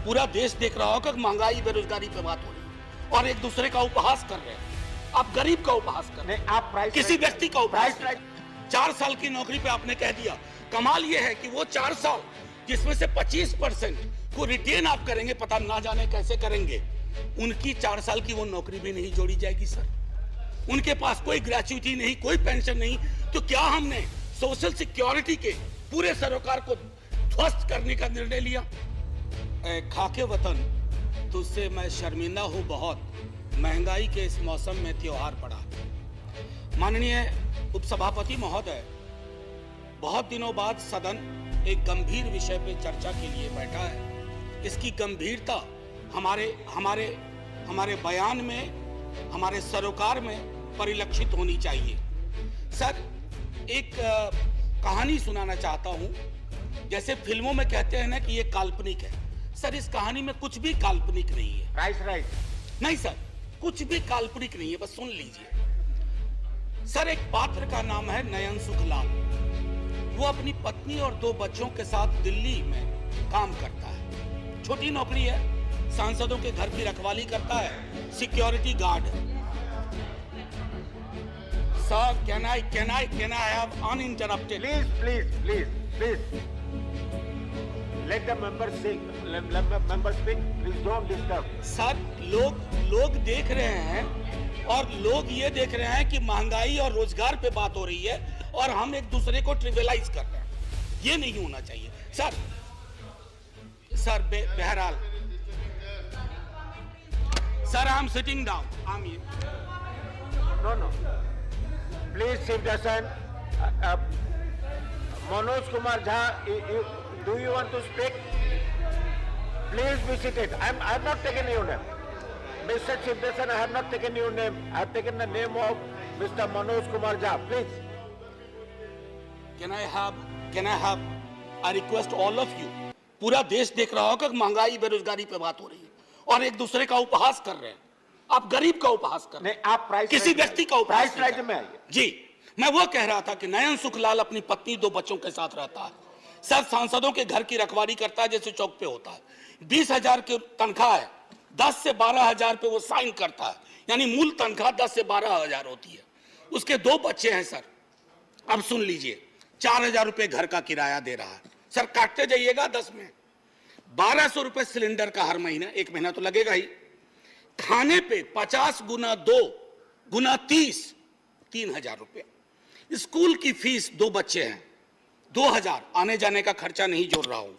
पूरा देश देख रहा होगा कि महंगाई बेरोजगारी पे बात हो रही है और एक दूसरे का उपहास कर रहे हैं। आप गरीब का उपहास कर रहे हैं, आप प्राइस किसी व्यक्ति का उपहास। 4 साल की नौकरी पे आपने कह दिया। कमाल ये है कि वो 4 साल जिसमें से 25% को रिटेन आप करेंगे, पता ना जाने कैसे करेंगे, उनकी 4 साल की वो नौकरी भी नहीं जोड़ी जाएगी सर। उनके पास कोई ग्रेच्युटी नहीं, कोई पेंशन नहीं। तो क्या हमने सोशल सिक्योरिटी के पूरे सरोकार को ध्वस्त करने का निर्णय लिया? खाके वतन तुझसे मैं शर्मिंदा हूं बहुत, महंगाई के इस मौसम में त्योहार पड़ा। माननीय उपसभापति महोदय, बहुत दिनों बाद सदन एक गंभीर विषय पे चर्चा के लिए बैठा है। इसकी गंभीरता हमारे बयान में, हमारे सरोकार में परिलक्षित होनी चाहिए। सर, एक कहानी सुनाना चाहता हूं। जैसे फिल्मों में कहते हैं ना कि ये काल्पनिक है, सर इस कहानी में कुछ भी काल्पनिक नहीं है। राइट नहीं सर, कुछ भी काल्पनिक नहीं है, बस सुन लीजिए। सर, एक पात्र का नाम है नयन सुखलाल। वो अपनी पत्नी और 2 बच्चों के साथ दिल्ली में काम करता है। छोटी नौकरी है, सांसदों के घर की रखवाली करता है, सिक्योरिटी गार्ड है। Sir, can I have uninterrupted? Please. Let the member speak. Please don't disturb. Sir, लोग देख रहे हैं और लोग ये देख रहे हैं कि महंगाई और रोजगार पे बात हो रही है और हम एक दूसरे को ट्रिवियलाइज कर रहे हैं। ये नहीं होना चाहिए सर। बहरहाल sir, I am sitting down. No. Please sit down. Manoj Kumar Jha, do you want to speak? Please be seated. I have not taken your name. Mr. Shivdasan, I have not taken your name. I have taken the name of Mr. Manoj Kumar Jha. Please. Can I have I request all of you. पूरा देश देख रहा होगा कि महंगाई बेरोजगारी पे बात हो रही है और एक दूसरे का उपहास कर रहे हैं। आप गरीब का उपहास कर रहे हैं, आप प्राइस किसी व्यक्ति का उपहास प्राइस राइट में आइए। जी, मैं वो कह रहा था कि नयन सुखलाल अपनी पत्नी 2 बच्चों के साथ रहता है। सर, सांसदों के घर की रखवाली करता है जैसे चौक पे होता है। 20,000 की तनख्वाह है, 10 से 12,000 पे वो साइन करता है, यानी मूल तनख्वाह 10 से 12,000 होती है। उसके 2 बच्चे हैं सर। अब सुन लीजिए, 4,000 रुपए घर का किराया दे रहा है। सर, काटते जाइएगा 10 में 1,200 रुपए सिलेंडर का हर महीना, 1 महीना तो लगेगा ही। खाने पे 50 गुना 2 गुना 30, 3,000 रुपए। स्कूल की फीस, 2 बच्चे हैं, 2,000। आने जाने का खर्चा नहीं जोड़ रहा हूं,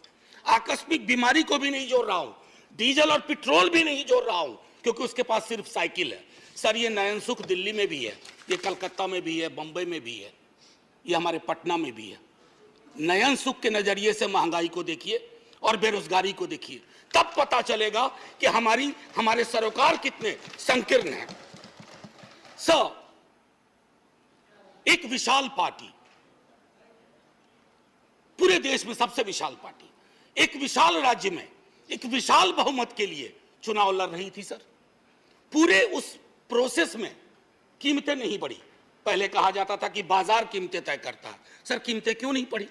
आकस्मिक बीमारी को भी नहीं जोड़ रहा हूं, डीजल और पेट्रोल भी नहीं जोड़ रहा हूं, क्योंकि उसके पास सिर्फ साइकिल है। सर, ये नयन सुख दिल्ली में भी है, ये कलकत्ता में भी है, बंबई में भी है, ये हमारे पटना में भी है। नयन सुख के नजरिए से महंगाई को देखिए और बेरोजगारी को देखिए, तब पता चलेगा कि हमारे सरोकार कितने संकीर्ण हैं। सर, एक विशाल पार्टी, पूरे देश में सबसे विशाल पार्टी, एक विशाल राज्य में एक विशाल बहुमत के लिए चुनाव लड़ रही थी सर। पूरे उस प्रोसेस में कीमतें नहीं बढ़ी। पहले कहा जाता था कि बाजार कीमतें तय करता है। सर, कीमतें क्यों नहीं बढ़ी?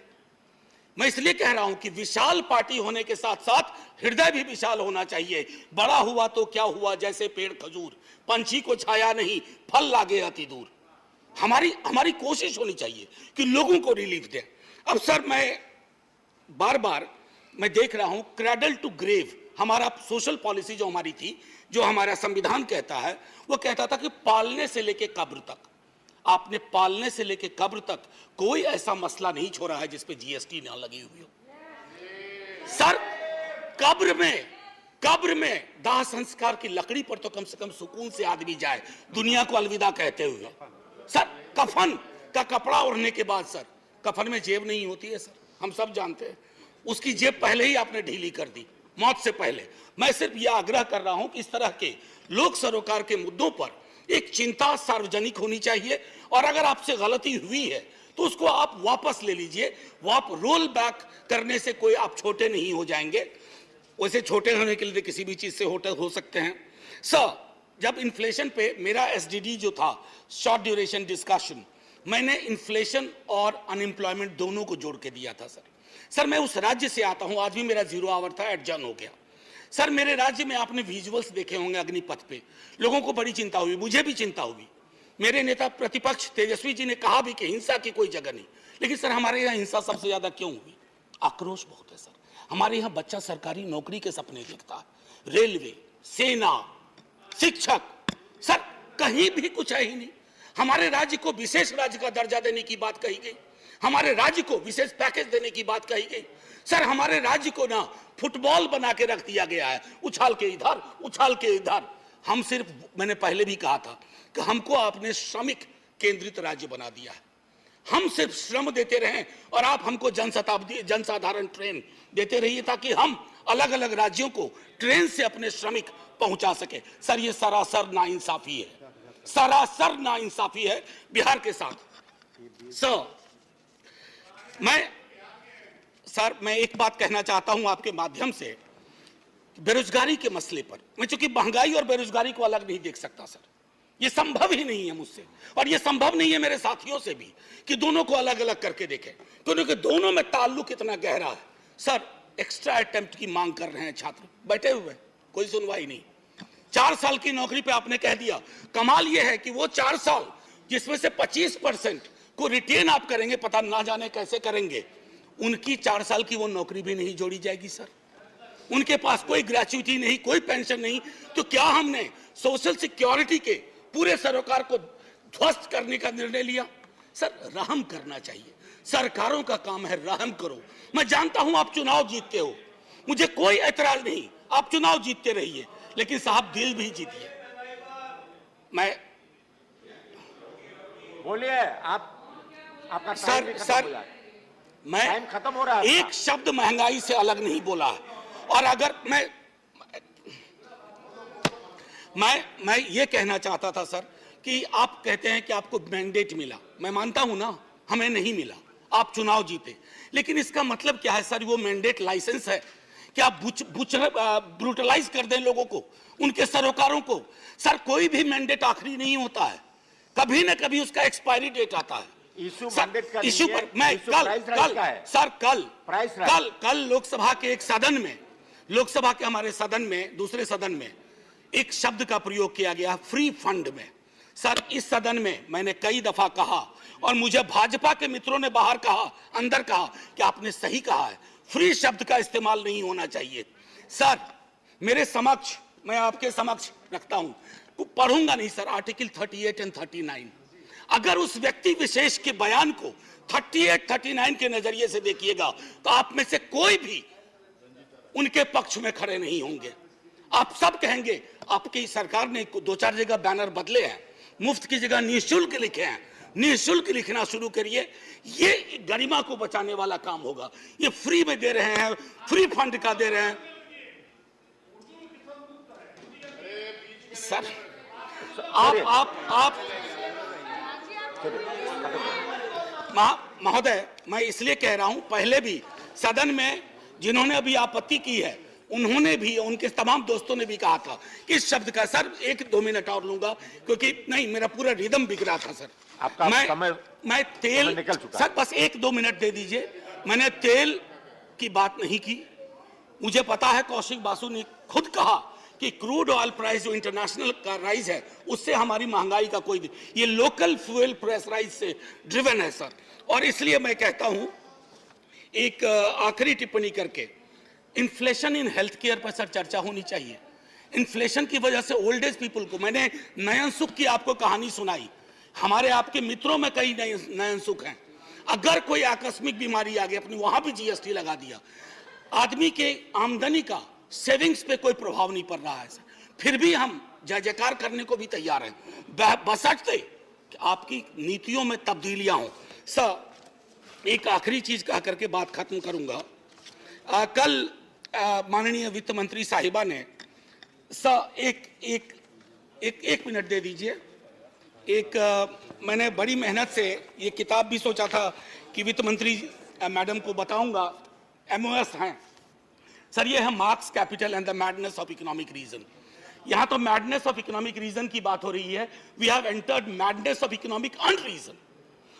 मैं इसलिए कह रहा हूं कि विशाल पार्टी होने के साथ साथ हृदय भी विशाल होना चाहिए। बड़ा हुआ तो क्या हुआ, जैसे पेड़ खजूर, पंछी को छाया नहीं, फल लागे अति दूर। हमारी कोशिश होनी चाहिए कि लोगों को रिलीफ दें। अब सर, मैं बार मैं देख रहा हूं क्रैडल टू ग्रेव, हमारा सोशल पॉलिसी जो हमारी थी, जो हमारा संविधान कहता है, वो कहता था कि पालने से लेके कब्र तक। आपने पालने से लेके कब्र तक कोई ऐसा मसला नहीं छोड़ा है जिसपे जीएसटी ना लगी हुई हो। सर, कब्र में दाह संस्कार की लकड़ी पर तो कम से कम सुकून से आदमी जाए, दुनिया को अलविदा कहते हुए। सर, कफन का कपड़ा ओढ़ने के बाद सर, कफन में जेब नहीं होती है सर, हम सब जानते हैं। उसकी जेब पहले ही आपने ढीली कर दी, मौत से पहले। मैं सिर्फ यह आग्रह कर रहा हूं कि इस तरह के लोक सरोकार के मुद्दों पर एक चिंता सार्वजनिक होनी चाहिए, और अगर आपसे गलती हुई है तो उसको आप वापस ले लीजिए। वो आप रोल बैक करने से कोई आप छोटे नहीं हो जाएंगे। वैसे छोटे होने के लिए किसी भी चीज से हो सकते हैं। सर, जब इन्फ्लेशन पे मेरा एसडीडी जो था, शॉर्ट ड्यूरेशन डिस्कशन, मैंने इन्फ्लेशन और अनएम्प्लॉयमेंट दोनों को जोड़ के दिया था सर। मैं उस राज्य से आता हूं, आज भी मेरा 0 आवर था, एडजर्न हो गया। सर मेरे राज्य में आपने विजुअल्स देखे होंगे अग्निपथ पे, लोगों को बड़ी चिंता हुई, मुझे भी चिंता हुई। मेरे नेता प्रतिपक्ष तेजस्वी जी ने कहा भी कि हिंसा की कोई जगह नहीं, लेकिन सर हमारे यहाँ हिंसा सबसे ज्यादा क्यों हुई? आक्रोश बहुत है सर। हमारे यहाँ बच्चा सरकारी नौकरी के सपने देखता है, रेलवे, सेना, शिक्षक, सर कहीं भी कुछ है ही नहीं। हमारे राज्य को विशेष राज्य का दर्जा देने की बात कही गई, हमारे राज्य को विशेष पैकेज देने की बात कही गई। सर हमारे राज्य को ना फुटबॉल बना के रख दिया गया है, उछाल के इधर उछाल के इधर। हम सिर्फ, मैंने पहले भी कहा था कि हमको आपने श्रमिक केंद्रित राज्य बना दिया है। हम सिर्फ श्रम देते रहें और आप हमको जनशताब्दी जनसाधारण ट्रेन देते रहिए ताकि हम अलग अलग राज्यों को ट्रेन से अपने श्रमिक पहुंचा सके। सर ये सरासर नाइंसाफी है, सरासर नाइंसाफी है बिहार के साथ। सर मैं एक बात कहना चाहता हूं आपके माध्यम से, बेरोजगारी के मसले पर। मैं चूंकि महंगाई और बेरोजगारी को अलग नहीं देख सकता सर, ये संभव ही नहीं है मुझसे, और ये संभव नहीं है मेरे साथियों से भी कि दोनों को अलग अलग करके देखें, क्योंकि दोनों में ताल्लुक इतना गहरा है। सर एक्स्ट्रा अटेम्प्ट की मांग कर रहे हैं छात्र, बैठे हुए, कोई सुनवाई नहीं। 4 साल की नौकरी पे आपने कह दिया। कमाल यह है कि वो 4 साल जिसमें से 25% को रिटेन आप करेंगे, पता ना जाने कैसे करेंगे, उनकी 4 साल की वो नौकरी भी नहीं जोड़ी जाएगी सर। उनके पास कोई ग्रेच्युटी नहीं, कोई पेंशन नहीं। तो क्या हमने सोशल सिक्योरिटी के पूरे सरोकार को ध्वस्त करने का निर्णय लिया? सर रहम करना चाहिए, सरकारों का काम है, रहम करो। मैं जानता हूं आप चुनाव जीतते हो, मुझे कोई ऐतराज नहीं, आप चुनाव जीतते रहिए, लेकिन साहब दिल भी जीतिए। मैं बोलिए, आपका सर मैं टाइम खत्म हो रहा है। एक शब्द महंगाई से अलग नहीं बोला है। और अगर मैं ये कहना चाहता था सर कि आप कहते हैं कि आपको मैंडेट मिला, मैं मानता हूं ना, हमें नहीं मिला, आप चुनाव जीते, लेकिन इसका मतलब क्या है सर? वो मैंडेट लाइसेंस है कि आप ब्रूटलाइज कर दें लोगों को, उनके सरोकारों को? सर कोई भी मैंडेट आखिरी नहीं होता है, कभी ना कभी उसका एक्सपायरी डेट आता है। इशू मैंडेट का इशू पर मैं कल लोकसभा के एक सदन में, लोकसभा के हमारे सदन में, दूसरे सदन में एक शब्द का प्रयोग किया गया, फ्री फंड में। सर इस सदन में मैंने कई दफा कहा, और मुझे भाजपा के मित्रों ने बाहर कहा, अंदर कहा कि आपने सही कहा है, फ्री शब्द का इस्तेमाल नहीं होना चाहिए। सर मेरे समक्ष, मैं आपके समक्ष रखता हूं, पढ़ूंगा नहीं सर, आर्टिकल 38 और 39। अगर उस व्यक्ति विशेष के बयान को 38, 39 के नजरिए से देखिएगा तो आप में से कोई भी उनके पक्ष में खड़े नहीं होंगे। आप सब कहेंगे आपकी सरकार ने 2-4 जगह बैनर बदले हैं, मुफ्त की जगह निःशुल्क लिखे हैं, निःशुल्क लिखना शुरू करिए, ये गरिमा को बचाने वाला काम होगा। ये फ्री में दे रहे हैं, फ्री फंड का दे रहे हैं सर। आप महोदय, मैं इसलिए कह रहा हूं, पहले भी सदन में जिन्होंने अभी आपत्ति की है, उन्होंने भी, उनके तमाम दोस्तों ने भी कहा था कि इस शब्द का, सर 1-2 मिनट और लूंगा, क्योंकि नहीं मेरा पूरा रिदम बिगड़ा था सर। आपका मैं तेल निकल चुका। सर बस 1-2 मिनट दे दीजिए। मैंने तेल की बात नहीं की, मुझे पता है कौशिक बासु ने खुद कहा कि क्रूड ऑयल प्राइस जो इंटरनेशनल का राइज है, उससे हमारी महंगाई का कोई, ये लोकल फ्यूल प्राइस राइज से ड्रिवन है सर। और इसलिए मैं कहता हूं, एक आखिरी टिप्पणी करके, इन्फ्लेशन इन हेल्थ केयर पर सर चर्चा होनी चाहिए। इन्फ्लेशन की वजह से ओल्ड एज पीपल को, मैंने नयन सुख की आपको कहानी सुनाई, हमारे आपके मित्रों में कई नयन सुख हैं। अगर कोई आकस्मिक बीमारी आ गई, अपनी वहां भी जीएसटी लगा दिया, आदमी के आमदनी का, सेविंग्स पे कोई प्रभाव नहीं पड़ रहा है सर, फिर भी हम जय जयकार करने को भी तैयार हैं, बशर्ते कि आपकी नीतियों में तब्दीलियां हों। सर एक आखिरी चीज कह करके बात खत्म करूंगा। कल माननीय वित्त मंत्री साहिबा ने एक मिनट दे दीजिए। मैंने बड़ी मेहनत से ये किताब भी सोचा था कि वित्त मंत्री मैडम को बताऊंगा, MOS हैं सर, ये है Marx capital and the madness of economic reason. यहां तो मैडनेस ऑफ इकोनॉमिक रीजन की बात हो रही है, we have entered madness of economic unreason.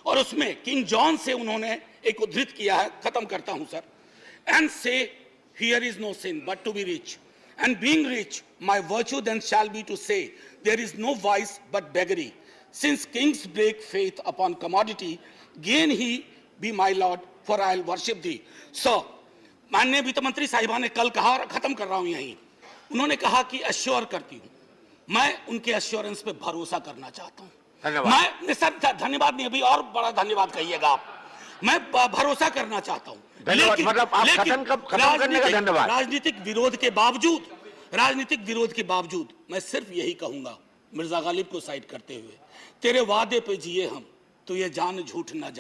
और उसमें किंग जॉन से उन्होंने एक उद्धृत किया है, खत्म करता हूं sir. And say here is no sin but to be rich And being rich, my virtue then shall be to say, there is no vice but beggary. Since kings break faith upon commodity, gain he be my lord, for I'll worship thee. So, माननीय वित्त मंत्री साहिबा ने कल कहा, और खत्म कर रहा हूं यहीं, उन्होंने कहा कि अश्योर करती हूं, मैं उनके अश्योरेंस पे भरोसा करना चाहता हूं। मैं सर धन्यवाद नहीं, अभी और बड़ा धन्यवाद कहिएगा आप। मैं भरोसा करना चाहता हूं, लेकिन राजनीतिक विरोध के बावजूद मैं सिर्फ यही कहूंगा, मिर्जा गालिब को साइड करते हुए, तेरे वादे पे जिए हम, तो ये जान झूठ न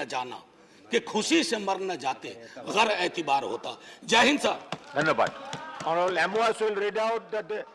जाना कि खुशी से मर न जाते, गैर एतबार होता। जय हिंद सर। धन्यवाद। Honorable MOS will read out the